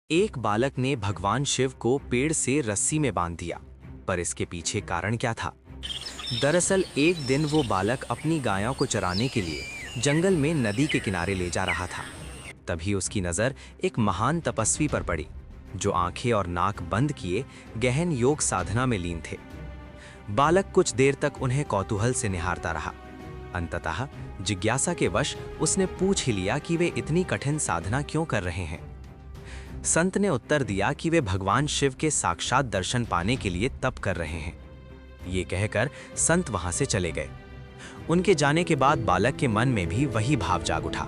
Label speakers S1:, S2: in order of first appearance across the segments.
S1: एक बालक ने भगवान शिव को पेड़ से रस्सी में बांध दिया, पर इसके पीछे कारण क्या था? दरअसल एक दिन वो बालक अपनी गायों को चराने के लिए जंगल में नदी के किनारे ले जा रहा था। तभी उसकी नज़र एक महान तपस्वी पर पड़ी, जो आंखें और नाक बंद किए गहन योग साधना में लीन थे। बालक कुछ देर तक उन्हें कौतूहल से निहारता रहा। अंततः जिज्ञासा के वश उसने पूछ ही लिया कि वे इतनी कठिन साधना क्यों कर रहे हैं। संत ने उत्तर दिया कि वे भगवान शिव के साक्षात दर्शन पाने के लिए तप कर रहे हैं। ये कहकर संत वहां से चले गए। उनके जाने के बाद बालक के मन में भी वही भाव जाग उठा।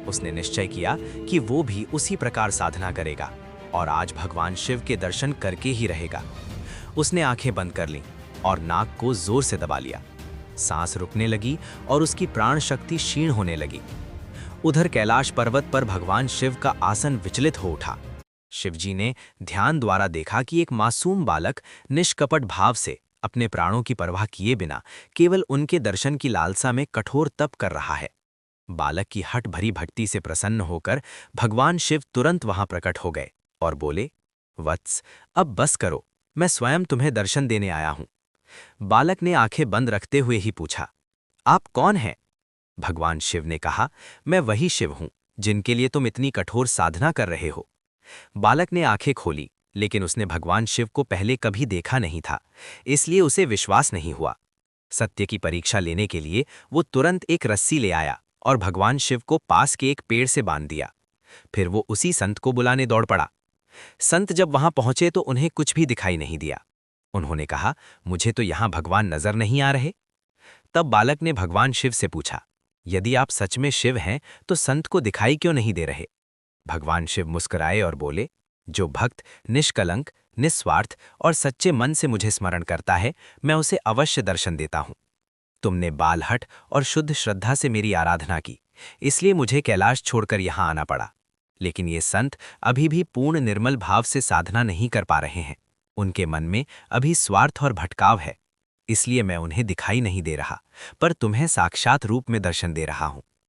S1: उसने निश्चय किया कि वो भी उसी प्रकार साधना करेगा और आज भगवान शिव के दर्शन करके ही रहेगा। उसने आंखें बंद कर लीं और नाक को जोर से दबा लिया। सांस रुकने लगी और उसकी प्राण शक्ति क्षीण होने लगी। उधर कैलाश पर्वत पर भगवान शिव का आसन विचलित हो उठा। शिवजी ने ध्यान द्वारा देखा कि एक मासूम बालक निष्कपट भाव से अपने प्राणों की परवाह किए बिना केवल उनके दर्शन की लालसा में कठोर तप कर रहा है। बालक की हठ भरी भक्ति से प्रसन्न होकर भगवान शिव तुरंत वहां प्रकट हो गए और बोले, वत्स, अब बस करो, मैं स्वयं तुम्हें दर्शन देने आया हूं। बालक ने आंखें बंद रखते हुए ही पूछा, आप कौन हैं? भगवान शिव ने कहा, मैं वही शिव हूं जिनके लिए तुम इतनी कठोर साधना कर रहे हो। बालक ने आंखें खोली, लेकिन उसने भगवान शिव को पहले कभी देखा नहीं था, इसलिए उसे विश्वास नहीं हुआ। सत्य की परीक्षा लेने के लिए वो तुरंत एक रस्सी ले आया और भगवान शिव को पास के एक पेड़ से बांध दिया। फिर वो उसी संत को बुलाने दौड़ पड़ा। संत जब वहां पहुंचे तो उन्हें कुछ भी दिखाई नहीं दिया। उन्होंने कहा, मुझे तो यहां भगवान नजर नहीं आ रहे। तब बालक ने भगवान शिव से पूछा, यदि आप सच में शिव हैं तो संत को दिखाई क्यों नहीं दे रहे? भगवान शिव मुस्कुराए और बोले, जो भक्त निष्कलंक, निस्वार्थ और सच्चे मन से मुझे स्मरण करता है, मैं उसे अवश्य दर्शन देता हूं। तुमने बालहठ और शुद्ध श्रद्धा से मेरी आराधना की, इसलिए मुझे कैलाश छोड़कर यहां आना पड़ा। लेकिन ये संत अभी भी पूर्ण निर्मल भाव से साधना नहीं कर पा रहे हैं। उनके मन में अभी स्वार्थ और भटकाव है, इसलिए मैं उन्हें दिखाई नहीं दे रहा, पर तुम्हें साक्षात रूप में दर्शन दे रहा हूं।